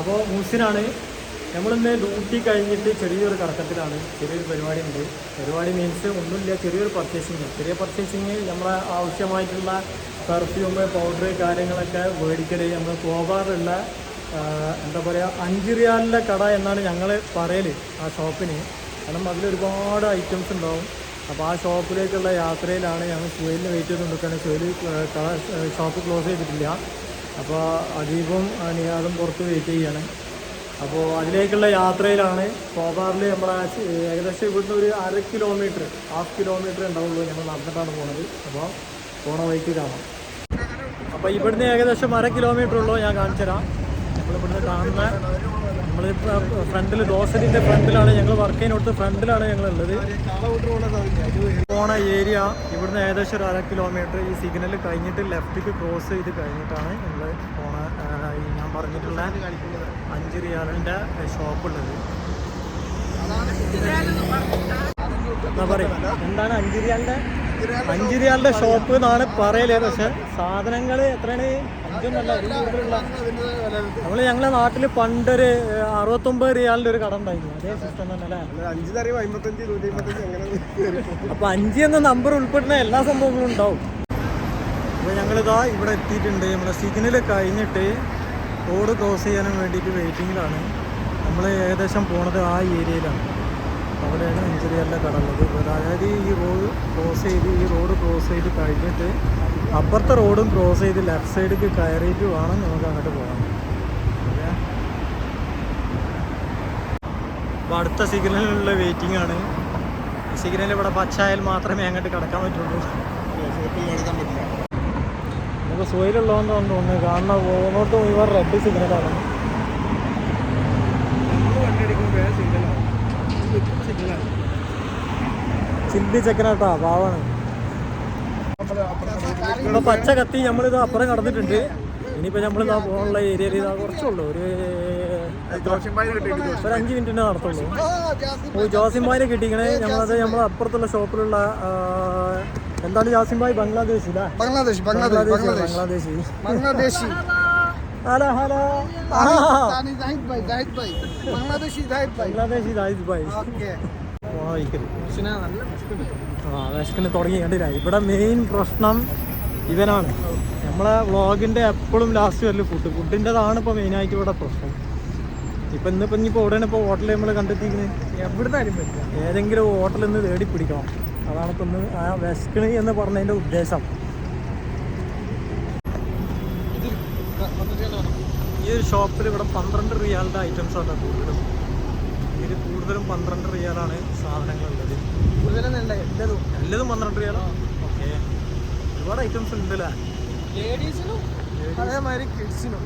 അപ്പോൾ മൂസിനാണ്. നമ്മളിന്ന് ഡ്യൂട്ടി കഴിഞ്ഞിട്ട് ചെറിയൊരു കറക്കത്തിലാണ്. ചെറിയൊരു പരിപാടി ഉണ്ട്. പരിപാടി മീൻസ് ഒന്നുമില്ല, ചെറിയൊരു പർച്ചേസിങ്. ചെറിയ പർച്ചേസിങ് നമ്മളെ ആവശ്യമായിട്ടുള്ള പെർഫ്യൂം, പൗഡർ കാര്യങ്ങളൊക്കെ മേടിക്കൽ. നമ്മൾ പോകാറുള്ള എന്താ പറയുക, 5 റിയാലിൻ്റെ കട എന്നാണ് ഞങ്ങൾ പറയൽ ആ ഷോപ്പിന്. കാരണം അതിലൊരുപാട് ഐറ്റംസ് ഉണ്ടാവും. അപ്പോൾ ആ ഷോപ്പിലേക്കുള്ള യാത്രയിലാണ്. ഞങ്ങൾ സുഹൈലിന് വെയിറ്റ് ചെയ്ത് നിൽക്കുകയാണ്. സുഹൈൽ ഷോപ്പ് ക്ലോസ് ചെയ്തിട്ടില്ല. അപ്പോൾ അദീപും നിയാദും പുറത്ത് വെയിറ്റ് ചെയ്യാണ്. അപ്പോൾ അതിലേക്കുള്ള യാത്രയിലാണ്. പോകാറിൽ നമ്മളെ ഏകദേശം ഇവിടുന്ന് ഒരു 1/2 കിലോമീറ്റർ, ഹാഫ് കിലോമീറ്റർ ഉണ്ടാവുള്ളൂ. ഞങ്ങൾ നടന്നിട്ടാണ് പോകുന്നത്. അപ്പോൾ പോണ വഴിക്ക് കാണാം. അപ്പോൾ ഇവിടുന്ന് ഏകദേശം 1/2 കിലോമീറ്റർ ഉള്ളൂ. ഞാൻ കാണിച്ചു തരാം. നമ്മളിവിടുന്ന് കാണുന്ന ഫ്രണ്ടിൽ ദോസലിൻ്റെ ഫ്രണ്ടിലാണ് ഞങ്ങൾ വർക്ക് ചെയ്യുന്നിടത്ത്. ഫ്രണ്ടിലാണ് ഞങ്ങളുള്ളത്. പോണ ഏരിയ ഇവിടുന്ന് ഏകദേശം ഒരു 1/2 കിലോമീറ്റർ. ഈ സിഗ്നൽ കഴിഞ്ഞിട്ട് ലെഫ്റ്റിക്ക് ക്രോസ് ചെയ്ത് കഴിഞ്ഞിട്ടാണ് ഞങ്ങൾ പോണ ഈ ഞാൻ പറഞ്ഞിട്ടുള്ള 5 റിയാലിൻ്റെ ഷോപ്പുള്ളത്. എന്താ പറയുക, എന്താണ് 5 റിയാലിൻ്റെ ഷോപ്പ് എന്നാണ് പറയലേ. പക്ഷെ സാധനങ്ങൾ എത്രയാണ്? 5 കൂടുതലുള്ള. ഞങ്ങളെ നാട്ടിൽ പണ്ടൊരു 69 റിയാലിൻ്റെ ഒരു കട ഉണ്ടായിരുന്നു. അതേ സിസ്റ്റം തന്നെ അല്ലേ? അപ്പോൾ 5 എന്ന നമ്പർ ഉൾപ്പെടുന്ന എല്ലാ സംഭവങ്ങളും ഉണ്ടാവും. അപ്പോൾ ഞങ്ങളിതാ ഇവിടെ എത്തിയിട്ടുണ്ട്. നമ്മുടെ സിഗ്നൽ കഴിഞ്ഞിട്ട് റോഡ് ക്രോസ് ചെയ്യാനും വേണ്ടിയിട്ട് വെയിറ്റിങ്ങിലാണ്. നമ്മൾ ഏകദേശം പോണത് ആ ഏരിയയിലാണ്. അവിടെയാണ് 5 റിയാലിൻ്റെ കട ഉള്ളത്. അതായത് ഈ റോഡ് ക്രോസ് ചെയ്ത് കഴിഞ്ഞിട്ട് അപ്പുറത്തെ റോഡും ക്രോസ് ചെയ്ത് ലെഫ്റ്റ് സൈഡിലേക്ക് കയറിയിട്ട് വേണം നമുക്ക് അങ്ങോട്ട് പോകാൻ. ഓക്കെ, അപ്പോൾ അടുത്ത സിഗ്നലിനുള്ള വെയിറ്റിംഗ് ആണ്. സിഗ്നൽ ഇവിടെ പച്ചായാൽ മാത്രമേ അങ്ങോട്ട് കിടക്കാൻ പറ്റുള്ളൂ. നമുക്ക് സുഖയിലുള്ളതെന്ന് തോന്നുന്നു. കാണുന്ന പോകുന്നോട്ട് മുഴുവൻ റെഡ് സിഗ്നലാണ്. ചില്ലി ചെക്കനാട്ടാ, പാവാണ്. ഇവിടെ പച്ച കത്തി നമ്മളിത് അപ്പുറം കടന്നിട്ടുണ്ട്. ഇനിയിപ്പോൾ നമ്മളിതാ പോകാനുള്ള ഏരിയയിൽ ഇതാ കുറച്ചുള്ളൂ. ഒരു 5 മിനിറ്റിൻ്റെ നടത്തുള്ളൂ. ജാസിംബായിനെ കിട്ടിക്കണേ. നമ്മൾ അപ്പുറത്തുള്ള ഷോപ്പിലുള്ള എന്താണ് ജാസിംബായി? ബംഗ്ലാദേശി. ഹലോ ഹലോ, ബംഗ്ലാദേശി ദാഹിദ് ഭായ്. വിശക്കിന് തുടങ്ങി കണ്ടില്ല. ഇവിടെ മെയിൻ പ്രശ്നം ഇവനാണ്. നമ്മളെ വ്ളോഗിൻ്റെ എപ്പോഴും ലാസ്റ്റ് വരല് ഫുഡിൻ്റെതാണ് ഇപ്പോൾ മെയിനായിട്ട് ഇവിടെ പ്രശ്നം. ഇന്നിപ്പോൾ എവിടെയാണ് ഇപ്പോൾ ഹോട്ടലിൽ നമ്മൾ കണ്ടെത്തിക്കുന്നത്? എവിടുന്നാലും പറ്റില്ല, ഏതെങ്കിലും ഹോട്ടലിൽ നിന്ന് തേടി പിടിക്കണം. അതാണ് ഇപ്പം ഇന്ന് ആ വിശക്കിന് എന്ന് പറഞ്ഞതിൻ്റെ ഉദ്ദേശം. ഈ ഒരു ഷോപ്പിൽ ഇവിടെ 12 റിയാലിൻ്റെ ഐറ്റംസാണ് കൂടുതലും. ഇതിൽ കൂടുതലും 12 റിയാലാണ് സാധനങ്ങളുള്ളത്. എല്ലതും 12 റിയാലാണ്. ഓക്കെ, ഒരുപാട് ഐറ്റംസ് ഉണ്ടല്ലേ? ലേഡീസിനും അതേമാതിരി കിഡ്സിനും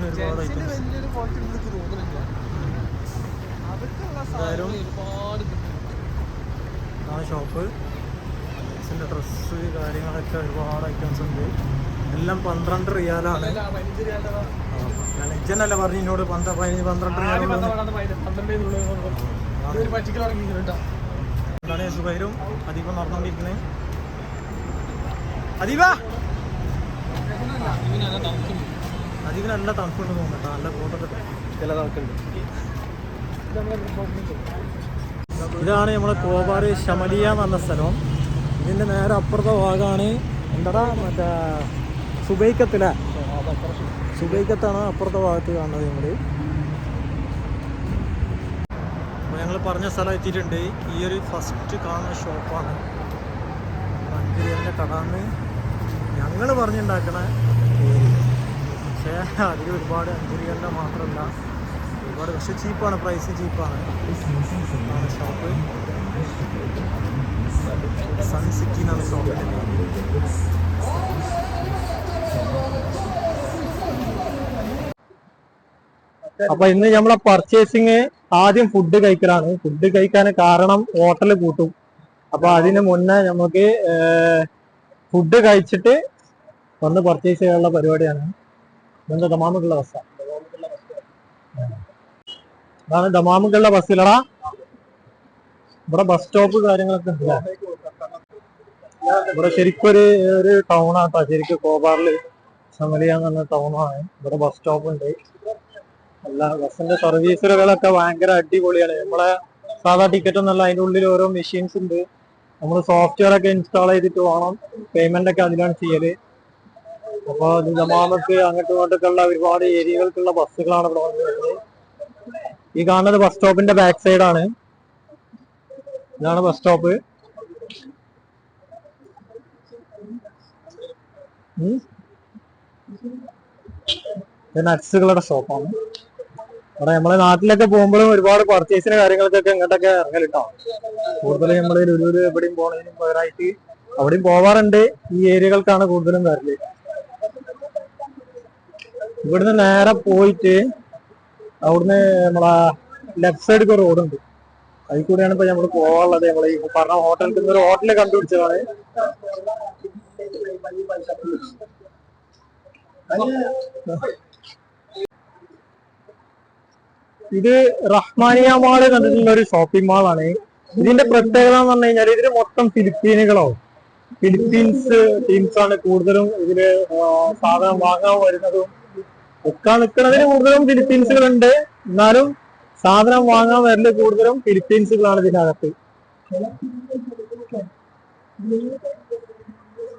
ഒരുപാട് ഐറ്റംസ്. ആ ഷോപ്പ് കിഡ്സിൻ്റെ ഡ്രസ്സ് കാര്യങ്ങളൊക്കെ ഒരുപാട് ഐറ്റംസ് ഉണ്ട്. എല്ലാം 12 റിയാലാണ്. ഞാൻ ഇജ്ജനല്ല പറഞ്ഞു എന്നോട് 12 റിയാലാണ്. എന്താണ് സുബൈരും അദീപും നടന്നുകൊണ്ടിരിക്കുന്നത്? അദീപിന് നല്ല തണുപ്പുണ്ട് തോന്നുന്നുണ്ട്. നല്ല കോട്ടൊക്കെ ചില തണുപ്പുണ്ട്. ഇതാണ് നമ്മളെ കോബാറ് ഷമലിയ എന്ന് പറഞ്ഞ സ്ഥലം. ഇതിൻ്റെ നേരെ അപ്പുറത്തെ ഭാഗമാണ് എന്താടാ മറ്റേ സുബൈക്കത്തിലെ സുബൈക്കത്താണ് അപ്പുറത്തെ ഭാഗത്ത് കാണുന്നത്. ഞങ്ങൾ പറഞ്ഞ സ്ഥലം എത്തിയിട്ടുണ്ട്. ഈ ഒരു ഫസ്റ്റ് കാണുന്ന ഷോപ്പാണ് 5 റിയാലിൻ്റെ കടന്ന് ഞങ്ങൾ പറഞ്ഞുണ്ടാക്കണ ഏരിയ. പക്ഷേ അതിൽ ഒരുപാട് 5 റിയാലിൻ്റെ മാത്രമല്ല, ഒരുപാട് പക്ഷേ ചീപ്പാണ്, പ്രൈസ് ചീപ്പാണ്. ഷോപ്പ് സൺ സിറ്റി എന്നാണ് ഷോപ്പിൻ്റെ പേര്. അപ്പൊ ഇന്ന് നമ്മളെ പർച്ചേസിങ് ആദ്യം ഫുഡ് കഴിക്കലാണ്. ഫുഡ് കഴിക്കാൻ കാരണം ഹോട്ടൽ കൂട്ടും. അപ്പൊ അതിന് മുന്നേ നമുക്ക് ഫുഡ് കഴിച്ചിട്ട് വന്ന് പർച്ചേസ് ചെയ്യാനുള്ള പരിപാടിയാണ്. ഇതെന്താ ദമാമുക്കുള്ള ബസ്സാ? അതാണ് ദമാമുക്കുള്ള ബസ്സിലടാ. ഇവിടെ ബസ് സ്റ്റോപ്പ് കാര്യങ്ങളൊക്കെ ഉണ്ട്. ഇവിടെ ശരിക്കും ഒരു ടൗണാട്ടോ. ശരിക്കും കോബാറിൽ ഷമലിയ എന്ന് പറഞ്ഞ ടൗണാണ്. ഇവിടെ ബസ് സ്റ്റോപ്പ് ഉണ്ട്. അല്ല, ബസ്സിന്റെ സർവീസുകളൊക്കെ ഭയങ്കര അടിപൊളിയാണ്. നമ്മളെ സാധാ ടിക്കറ്റ് ഒന്നല്ല, അതിന്റെ ഉള്ളിൽ ഓരോ മെഷീൻസ് ഉണ്ട്. നമ്മൾ സോഫ്റ്റ്വെയർ ഒക്കെ ഇൻസ്റ്റാൾ ചെയ്തിട്ട് വേണം, പേയ്മെന്റ് ഒക്കെ അതിലാണ് ചെയ്യല്. അപ്പൊ ജമാഅത്ത് അങ്ങോട്ടും ഇങ്ങോട്ടൊക്കെ ഉള്ള ഒരുപാട് ഏരിയകൾക്കുള്ള ബസ്സുകളാണ് ഇവിടെ വന്നിട്ടുള്ളത്. ഈ കാണുന്നത് ബസ് സ്റ്റോപ്പിന്റെ ബാക്ക് സൈഡ് ആണ്. ഇതാണ് ബസ് സ്റ്റോപ്പ്. നട്സുകളുടെ ഷോപ്പാണ്. അവിടെ നമ്മളെ നാട്ടിലൊക്കെ പോകുമ്പോഴും ഒരുപാട് പർച്ചേസിന് കാര്യങ്ങൾക്കൊക്കെ ഇങ്ങോട്ടൊക്കെ ഇറങ്ങലിട്ടാവും. കൂടുതലും നമ്മള് ലുലുവില് എവിടെയും പോണതിനും പകരമായിട്ട് അവിടെയും പോവാറുണ്ട്. ഈ ഏരിയകൾക്കാണ് കൂടുതലും വരല്. ഇവിടുന്ന് നേരെ പോയിട്ട് അവിടുന്ന് നമ്മളെ ലെഫ്റ്റ് സൈഡിൽ ഒരു റോഡുണ്ട്, അതിൽ കൂടെയാണ് ഇപ്പൊ നമ്മൾ പോവാനുള്ളത്. നമ്മൾ ഈ പറഞ്ഞ ഹോട്ടലിൽ ഒരു ഹോട്ടല് കണ്ടുപിടിച്ചതാണ്. ഇത് റഹ്മാനിയ മാള് കണ്ടിട്ടുള്ള ഒരു ഷോപ്പിംഗ് മാളാണ്. ഇതിന്റെ പ്രത്യേകത എന്ന് പറഞ്ഞു കഴിഞ്ഞാൽ ഇതിന് മൊത്തം ഫിലിപ്പീൻസ് ടീംസാണ് കൂടുതലും ഇതില് സാധനം വാങ്ങാൻ വരുന്നതും. ഒക്കെ നിൽക്കുന്നതിന് കൂടുതലും ഫിലിപ്പീൻസുകളുണ്ട്, എന്നാലും സാധനം വാങ്ങാൻ വരല് കൂടുതലും ഫിലിപ്പീൻസുകളാണ് ഇതിനകത്ത്.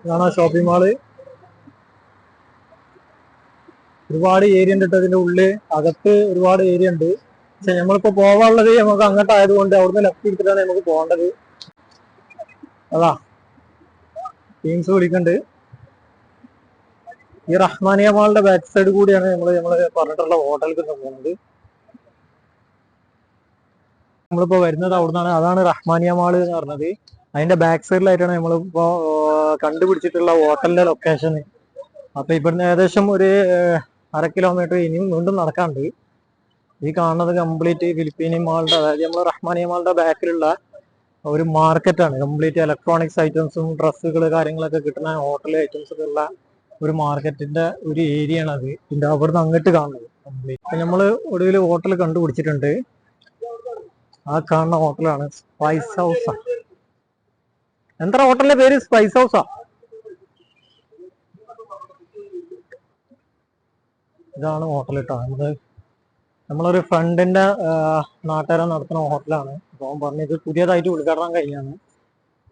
ഇതാണ് ഷോപ്പിംഗ് മാള്. ഒരുപാട് ഏരിയ ഉണ്ട് കേട്ടോ ഇതിന്റെ ഉള്ളില്. അകത്ത് ഒരുപാട് ഏരിയ ഉണ്ട്. പക്ഷെ നമ്മളിപ്പോ പോവാനുള്ളത് നമുക്ക് അങ്ങോട്ടായതുകൊണ്ട് അവിടുന്ന് ലെഫ്റ്റ് എടുത്തിട്ടാണ് നമുക്ക് പോകേണ്ടത്. അതാ ടീംസ് വിളിക്കണ്ട്. ഈ റഹ്മാനിയ മാളിന്റെ ബാക്ക് സൈഡ് കൂടിയാണ് നമ്മള് പറഞ്ഞിട്ടുള്ള ഹോട്ടലിൽ പോകുന്നത്. നമ്മളിപ്പോ വരുന്നത് അവിടുന്നാണ്. അതാണ് റഹ്മാനിയ മാള് എന്ന് പറഞ്ഞത്. അതിന്റെ ബാക്ക് സൈഡിലായിട്ടാണ് നമ്മളിപ്പോ കണ്ടുപിടിച്ചിട്ടുള്ള ഹോട്ടലിന്റെ ലൊക്കേഷൻ. അപ്പൊ ഇവിടുന്ന് ഏകദേശം ഒരു 1/2 കിലോമീറ്റർ ഇനിയും വീണ്ടും നടക്കാണ്ട്. ഈ കാണുന്നത് കംപ്ലീറ്റ് ഫിലിപ്പീനി മാളിന്റെ, അതായത് നമ്മളെ റഹ്മാനിയ മാളിന്റെ ബാക്കിലുള്ള ഒരു മാർക്കറ്റാണ്. കംപ്ലീറ്റ് ഇലക്ട്രോണിക്സ് ഐറ്റംസും ഡ്രസ്സുകൾ കാര്യങ്ങളൊക്കെ കിട്ടുന്ന ഹോട്ടൽ ഐറ്റംസ് ഒക്കെ ഉള്ള ഒരു മാർക്കറ്റിന്റെ ഒരു ഏരിയ ആണ് അത്. ഇതിന്റെ അവിടുന്ന് അങ്ങോട്ട് കാണുന്നത് കംപ്ലീറ്റ്. നമ്മള് ഒടുവിൽ ഹോട്ടൽ കണ്ടുപിടിച്ചിട്ടുണ്ട്. ആ കാണുന്ന ഹോട്ടലാണ് സ്പൈസ് ഹൗസ്. എന്താ ഹോട്ടലിന്റെ പേര്? സ്പൈസ് ഹൗസാ. ഇതാണ് ഹോട്ടൽ കേട്ടോ. നമ്മളൊരു ഫ്രണ്ടിന്റെ നാട്ടുകാരൻ നടത്തുന്ന ഹോട്ടലാണ്. അപ്പൊ അവൻ പറഞ്ഞത് പുതിയതായിട്ട് ഉദ്ഘാടനം കഴിഞ്ഞാണ്.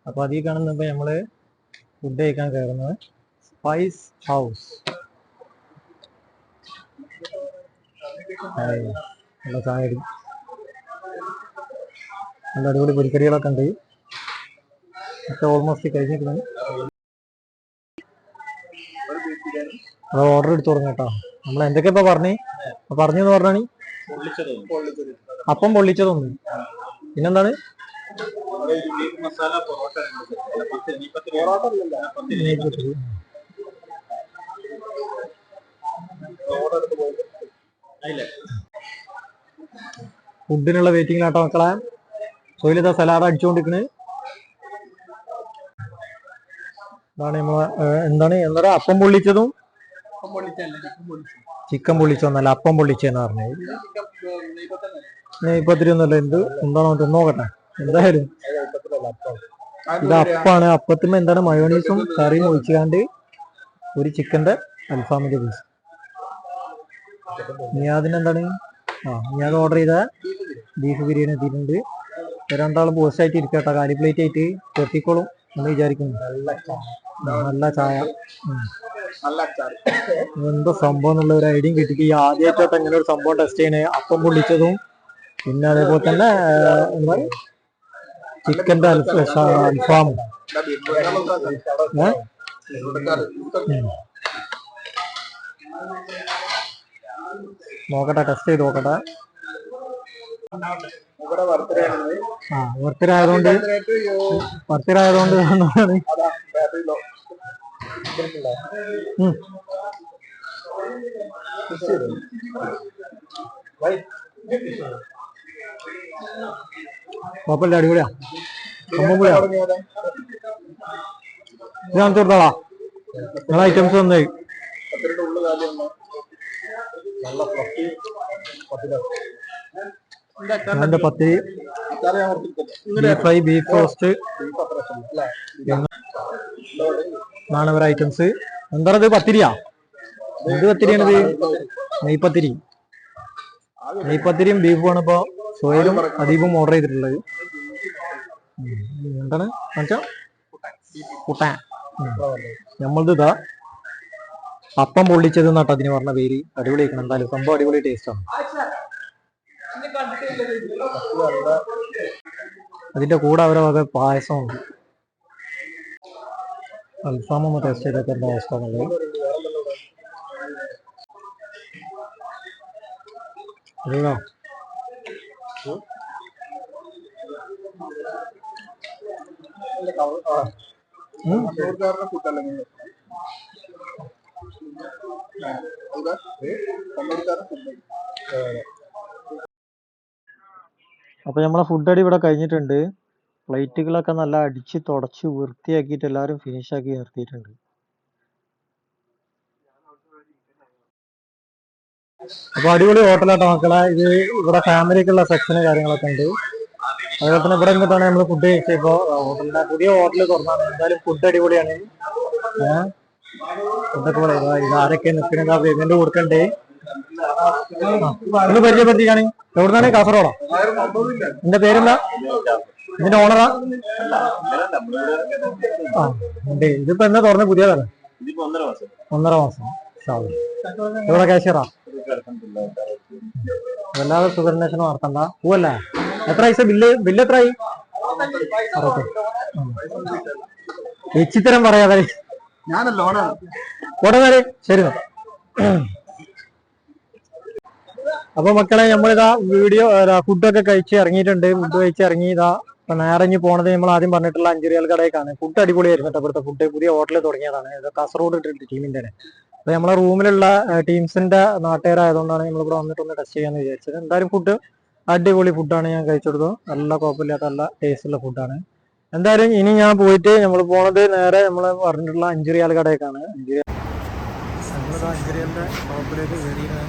അപ്പൊ അതിൽ കാണുന്നപ്പോ നമ്മള് ഫുഡ് കഴിക്കാൻ കയറുന്നത് സ്പൈസ് ഹൗസ്. നല്ല ചായ, നല്ല അടിപൊളി പൊരിക്കടികളൊക്കെ ഉണ്ട്. ഒക്കെ ഓൾമോസ്റ്റ് കഴിഞ്ഞിരിക്കുന്നു. അത് ഓർഡർ എടുത്തു തുടങ്ങി കേട്ടോ. നമ്മൾ എന്തൊക്കെ ഇപ്പൊ പറഞ്ഞെന്ന് പറഞ്ഞാണ്. അപ്പം പൊള്ളിച്ചതൊന്നും, പിന്നെന്താണ് ഫുഡിനുള്ള വെയിറ്റിംഗിലാട്ടോ മക്കളെ. സോയിലിതാ സലാഡ് അടിച്ചുകൊണ്ടിരിക്കണ്. ഇതാണ് നമ്മളെ എന്താ അപ്പം പൊള്ളിച്ചതും ചിക്കൻ പൊള്ളിച്ചൊന്നല്ല, അപ്പം പൊള്ളിച്ചെന്ന് പറഞ്ഞത്. നെയ്പത്തിരി ഒന്നല്ല, എന്താണോ നോക്കട്ടെ. എന്തായാലും ഇത് അപ്പാണ്. അപ്പത്തിന് എന്താണ് മയോണീസും കറിയും ഒഴിച്ചുകാണ്ട് ഒരു ചിക്കന്റെ അൽഫാമിന്റെ പീസ്. നിയാദിനെന്താണ്? നിയാദ് ഓർഡർ ചെയ്ത ബീഫ് ബിരിയാണി എത്തിയിട്ടുണ്ട്. രണ്ടാളും പോസ്റ്റായിട്ട് ഇരിക്കട്ടെ, കാലി പ്ലേറ്റ് ആയിട്ട് എത്തിക്കോളും എന്ന് വിചാരിക്കുന്നു. നല്ല ചായ, എന്തോ സംഭവം എന്നുള്ള ഒരു ഐഡിയ കിട്ടിയിട്ട് ഈ ആദ്യമായിട്ടോട്ട് എങ്ങനെ ഒരു സംഭവം ടെസ്റ്റ് ചെയ്യണേ. അപ്പം പൊള്ളിച്ചതും പിന്നെ അതേപോലെ തന്നെ ചിക്കന്റെ അൽഫാമും. നോക്കട്ടെ, ടെസ്റ്റ് ചെയ്ത് നോക്കട്ടെ. ബർത്ത്ഡേ ആയതുകൊണ്ട് കുഴപ്പമില്ല, അടിപൊളിയാ. ഞാൻ തീർത്താളാ, നിങ്ങളെ ഐറ്റംസ് വന്നേ. എന്റെ പത്തിരി, ബീഫ് ഫ്രൈ, ബീഫ് റോസ്റ്റ്, ആണ് ഇവരെ ഐറ്റംസ്. എന്താണത്? പത്തിരിയാ? എന്ത് പത്തിരിയാണിത്? നെയ്പത്തിരി. നെയ്പത്തിരിയും ബീഫുമാണ് ഇപ്പോൾ സോയിലും അദീപും ഓർഡർ ചെയ്തിട്ടുള്ളത്. എന്താണ് കുട്ടാൻ. നമ്മളത് ഇതാ അപ്പം പൊള്ളിച്ചത് എന്നാട്ടോ അതിന് പറഞ്ഞ പേര്. അടിപൊളിയാക്കണം എന്തായാലും, സംഭവം അടിപൊളി ടേസ്റ്റാണ്. അതിന്റെ കൂടെ അവരെ വക പായസമുണ്ട്. അൽഫാമൊന്ന് ടേസ്റ്റ് ചെയ്തൊക്കെ എന്താ അവസ്ഥ എന്നുള്ളത്. അറിയോ അപ്പൊ നമ്മളെ ഫുഡ് അടി ഇവിടെ കഴിഞ്ഞിട്ടുണ്ട്. പ്ലേറ്റുകളൊക്കെ നല്ല അടിച്ച് തുടച്ച് വൃത്തിയാക്കിയിട്ട് എല്ലാവരും ഫിനിഷാക്കി നിർത്തിയിട്ടുണ്ട്. അപ്പൊ അടിപൊളി ഹോട്ടലാട്ടോ മക്കളെ. ഇത് ഇവിടെ ഫാമിലിക്കുള്ള സെക്ഷന് കാര്യങ്ങളൊക്കെ ഉണ്ട്. അതുപോലെ തന്നെ ഇവിടെ നിന്നിട്ടാണ് നമ്മൾ ഫുഡ് കഴിച്ചപ്പോ ഹോട്ടലിന്റെ പുതിയ ഹോട്ടൽ തുറന്നാണ്. എന്തായാലും ഫുഡ് അടിപൊളിയാണ്. ഫുഡൊക്കെ പറയാ ഇത് ആരൊക്കെ നിൽക്കുന്നത് പേയ്മെന്റ് കൊടുക്കണ്ടേ ഒന്ന് പരിചയപ്പെടുത്തിക്കാണ്. എവിടുന്നാണ്? കാസർഗോഡോ? എന്റെ പേരെന്താ? ഇതിന്റെ ഓണറാ? ആ ഉണ്ട്. ഇതിപ്പോ എന്നാ തുറന്ന് പുതിയതാണ്? 1.5 മാസം. ഇവിടെ കാഷ്യറാ? വല്ലാതെ സുഖന്വേഷണം നടത്തണ്ട. പോവല്ലേ? എത്ര പൈസ ബില്ല് എത്രയായി? വിചിത്രം പറയാതെ ഓടനാല്. ശരി. അപ്പൊ മക്കളെ നമ്മളിതാ ഫുഡൊക്കെ കഴിച്ച് ഇറങ്ങിയിട്ടുണ്ട്. ഫുഡ് കഴിച്ച് ഇറങ്ങിയതാ ഇപ്പൊ നേരെ പോണത് നമ്മൾ ആദ്യം പറഞ്ഞിട്ടുള്ള അഞ്ചുറിയാൽ കടയിലേക്കാണ്. ഫുഡ് അടിപൊളിയായിരുന്നു കേട്ടോ. ഇവിടുത്തെ ഫുഡ് പുതിയ ഹോട്ടലിൽ തുടങ്ങിയതാണ്. ഇത് കാസർഗോഡ് ടീമിന്റെ. അപ്പൊ നമ്മളെ റൂമിലുള്ള ടീംസിന്റെ നാട്ടുകാരായതുകൊണ്ടാണ് നമ്മളിവിടെ വന്നിട്ടൊന്ന് ടെസ്റ്റ് ചെയ്യാന്ന് വിചാരിച്ചത്. എന്തായാലും ഫുഡ് അടിപൊളി ഫുഡാണ് ഞാൻ കഴിച്ചെടുത്തത്. നല്ല കുഴപ്പമില്ലാത്ത നല്ല ടേസ്റ്റുള്ള ഫുഡാണ്. എന്തായാലും ഇനി ഞാൻ പോയിട്ട് നമ്മൾ പോണത് നേരെ നമ്മൾ പറഞ്ഞിട്ടുള്ള അഞ്ചുറിയാൽ കടയിലേക്കാണ്. അഞ്ചുറിയാലിന്റെ ഷോപ്പിലേക്ക് കയറിയാണ്.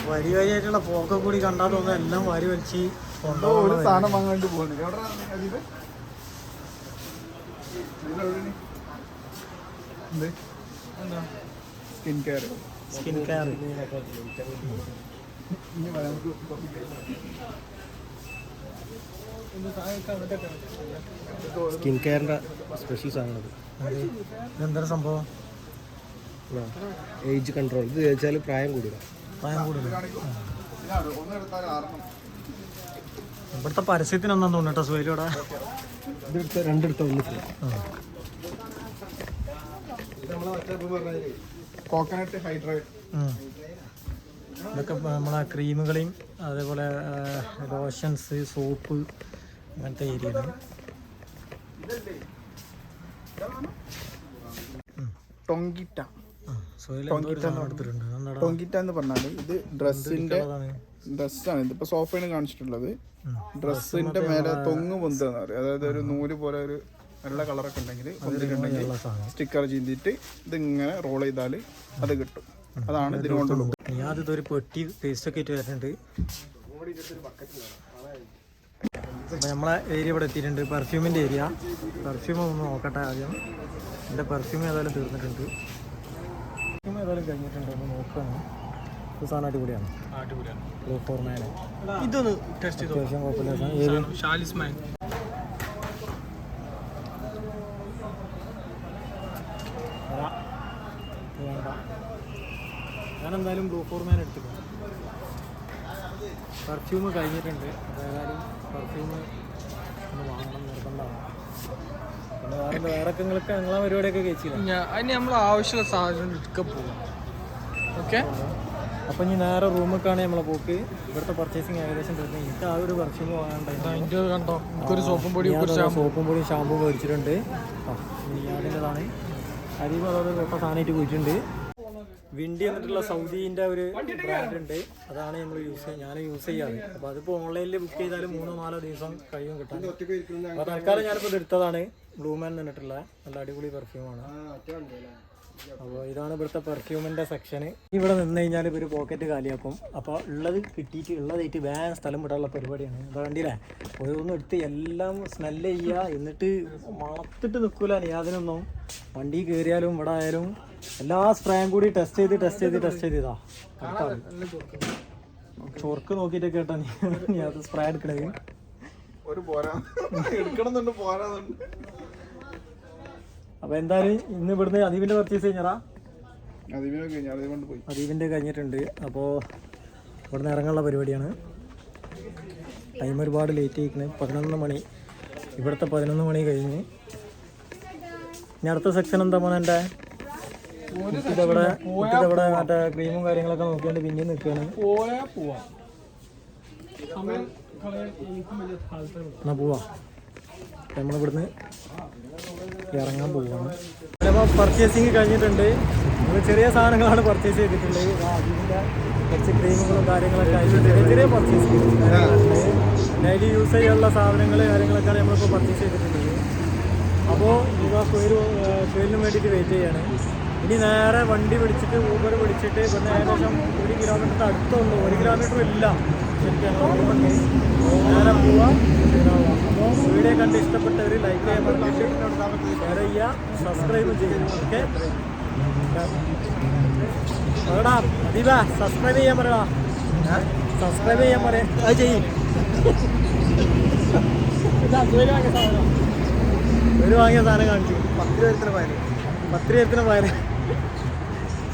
വരിയായിട്ടുള്ള പോക്ക കൂടി കണ്ടാൽ തോന്നുന്നു എല്ലാം വരി വലിച്ച് സാധനം വാങ്ങാണ്ട് പോകുന്നു. സ്കിൻ കെയർ സ്കിൻ കെയറിന്റെ സ്പെഷ്യൽ സാധനങ്ങൾ. ഇതെന്താ സംഭവം? Age control. ഇത് ചോദിച്ചാൽ പ്രായം കൂടുതൽ. ഇവിടുത്തെ പരസ്യത്തിനൊന്നും തോന്നട്ടോ സുഹൈലോടെ. രണ്ടിടത്ത് കോക്കനട്ട് ഹൈഡ്രേറ്റ്. ഇതൊക്കെ നമ്മളെ ക്രീമുകളെയും അതേപോലെ ലോഷൻസ്, സോപ്പ് അങ്ങനത്തെ ഏരിയയാണ്. ടൊങ്കിറ്റ എന്ന് പറഞ്ഞാല് ഇത് ഡ്രസ്സാണ്. ഇതിപ്പോ സോഫയാണ് കാണിച്ചിട്ടുള്ളത്. ഡ്രസ്സിന്റെ മേലെ തൊങ്ങ് പൊന്തെന്ന് പറയും. അതായത് ഒരു നൂല് പോലെ ഒരു വെള്ള കളറൊക്കെ ഉണ്ടെങ്കിൽ പൊന്തിട്ടുണ്ടെങ്കിൽ സ്റ്റിക്കർ ചെയ്തിട്ട് ഇതിങ്ങനെ റോൾ ചെയ്താൽ അത് കിട്ടും. അതാണ് ഇതിന് കൊണ്ടുള്ളത്. ഞാനിതൊരു പെട്ടി പേസ്റ്റ് ഒക്കെ ആയിട്ട് വരുന്നുണ്ട്. നമ്മളെ ഏരിയ ഇവിടെ എത്തിയിട്ടുണ്ട്. പെർഫ്യൂമിന്റെ ഏരിയ. പെർഫ്യൂം ഒന്ന് നോക്കട്ടെ ആദ്യം. എൻ്റെ പെർഫ്യൂം ഏതായാലും തീർന്നിട്ടുണ്ട്. പെർഫ്യൂം ഏതായാലും കഴിഞ്ഞിട്ടുണ്ട്. ഒന്ന് നോക്കുകയാണ്. ഇത് സാധനം അടിപൊളിയാണ്. ബ്ലൂ ഫോർമാൻ. ഇതൊന്ന് ടെസ്റ്റ് ചെയ്തു. അത്യാവശ്യം കുഴപ്പമില്ല. ഞാനെന്തായാലും ബ്ലൂ ഫോർമാൻ എടുത്തിട്ടുണ്ട്. പെർഫ്യൂം കഴിഞ്ഞിട്ടുണ്ട്. അതേതായാലും പെർഫ്യൂം ഒന്ന് വാങ്ങണം, നിർബന്ധമാണ്. പിന്നെ വേറൊക്കെ ഞങ്ങളെ പരിപാടിയൊക്കെ കഴിച്ചില്ല. അതിന് നമ്മൾ ആവശ്യമുള്ള സാധനം എടുക്കാൻ പോകും. ഓക്കെ. അപ്പം ഇനി നേരെ റൂമൊക്കെയാണ് നമ്മളെ പോക്ക്. ഇവിടുത്തെ പർച്ചേസിങ് ഏകദേശം തീർന്നു. എനിക്ക് ആ ഒരു പെർഫ്യൂം വാങ്ങാണ്ടായിരുന്നു. കണ്ടോ, സോപ്പും പൊടിയും ഷാമ്പൂ മേടിച്ചിട്ടുണ്ട്. അതിൻ്റെതാണ് അരിവ്. അതോടെ തൊട്ട സാധനമായിട്ട് പോയിട്ടുണ്ട്. വിൻഡി എന്നിട്ടുള്ള സൗദീൻ്റെ ഒരു ബ്രാൻഡ് ഉണ്ട്. അതാണ് നമ്മൾ ഞാൻ യൂസ് ചെയ്യാറ്. അപ്പോൾ അതിപ്പോൾ ഓൺലൈനിൽ ബുക്ക് ചെയ്താൽ 3-4 ദിവസം കഴിയും കിട്ടാൻ. അപ്പോൾ തൽക്കാലം ഞാനിപ്പോൾ ഇത് എടുത്തതാണ്. ബ്ലൂമാൻ എന്നിട്ടുള്ള നല്ല അടിപൊളി പെർഫ്യൂമാണ്. അപ്പോൾ ഇതാണ് ഇവിടുത്തെ പെർഫ്യൂമിൻ്റെ സെക്ഷന്. ഇവിടെ നിന്ന് കഴിഞ്ഞാൽ ഇവർ പോക്കറ്റ് കാലിയാക്കും. അപ്പോൾ ഉള്ളത് കിട്ടിയിട്ട് ഉള്ളതായിട്ട് വേഗം സ്ഥലം വിടാനുള്ള പരിപാടിയാണ്. അത് കണ്ടില്ലേ, ഓരോന്നും എടുത്ത് എല്ലാം സ്മെല്ല് ചെയ്യുക. എന്നിട്ട് മണത്തിട്ട് നിൽക്കില്ല യാതൊന്നും. വണ്ടി കയറിയാലും ഇവിടെ ആയാലും എല്ലാ സ്പ്രേയും കൂടി ടെസ്റ്റ് ചെയ്താ ചൊർക്ക് നോക്കിയിട്ട് കേട്ടോ നീ അത് സ്പ്രേ എടുക്കണത് അപ്പൊ എന്തായാലും ഇന്ന് ഇവിടുന്ന് അദീപിന്റെ പർച്ചേസ് കഴിഞ്ഞാ അദീപിന്റെ കഴിഞ്ഞിട്ടുണ്ട്. അപ്പോൾ ഇവിടുന്ന് ഇറങ്ങാനുള്ള പരിപാടിയാണ്. ടൈം ഒരുപാട് ലേറ്റ് ആയിക്കണ്. 11 മണി, ഇവിടുത്തെ 11 മണി കഴിഞ്ഞ്. ഇനി അടുത്ത സെക്ഷൻ എന്താ മോനെ എൻ്റെ ഇവിടെ മറ്റേ ക്രീമും കാര്യങ്ങളൊക്കെ നോക്കിയാണ്ട് പിന്നെയും നിൽക്കുകയാണ്. എന്നാ പോവാ, നമ്മളിവിടുന്ന് ഇറങ്ങാൻ പോവുകയാണ്. ചിലപ്പോൾ പർച്ചേസിങ് കഴിഞ്ഞിട്ടുണ്ട്. നമ്മൾ ചെറിയ സാധനങ്ങളാണ് പർച്ചേസ് ചെയ്തിട്ടുള്ളത്. അതിൻ്റെ കുറച്ച് ക്രീമുകളും കാര്യങ്ങളൊക്കെ ആയിട്ട് ചെറിയ പർച്ചേസിങ്, ഡെയിലി യൂസ് ചെയ്യാനുള്ള സാധനങ്ങൾ കാര്യങ്ങളൊക്കെയാണ് നമ്മളിപ്പോൾ പർച്ചേസ് ചെയ്തിട്ടുള്ളത്. അപ്പോൾ ഇപ്പോൾ ഫുയിലിന് വേണ്ടിയിട്ട് വെയിറ്റ് ചെയ്യാണ്. ഇനി നേരെ വണ്ടി വിളിച്ചിട്ട് ഊബർ വിളിച്ചിട്ട് ഇവിടുന്ന് ഏകദേശം 1 കിലോമീറ്റർ അടുത്തുള്ളൂ, 1 കിലോമീറ്റർ ഇല്ല ശരിക്കും. നേരെ പോവാം. അപ്പോൾ വീഡിയോ കണ്ട് ഇഷ്ടപ്പെട്ടവർ ലൈക്ക് ചെയ്യാൻ പറഞ്ഞിട്ട് ഷെയർ ചെയ്യുക, സബ്സ്ക്രൈബ് ചെയ്യുക. ഓക്കെ പറയടാ അദീബ, സബ്സ്ക്രൈബ് ചെയ്യാൻ പറയടാ, സബ്സ്ക്രൈബ് ചെയ്യാൻ പറയാം. അത് ചെയ്യും. ഒരു വാങ്ങിയ സാധനം കാണിച്ചു 10 രൂപത്തിന് പയറ്.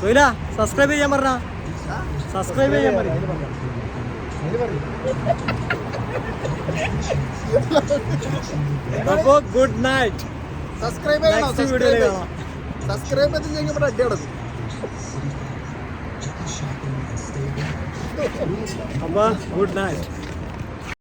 സോയില സബ്സ്ക്രൈബ് ചെയ്യാൻ പറഞ്ഞ, സബ്സ്ക്രൈബ് ചെയ്യാൻ പറയും. അപ്പോൾ ഗുഡ് നൈറ്റ്. സബ്സ്ക്രൈബ് ചെയ്യുമ്പോൾ അടി നടക്കും. അപ്പോൾ ഗുഡ് നൈറ്റ്.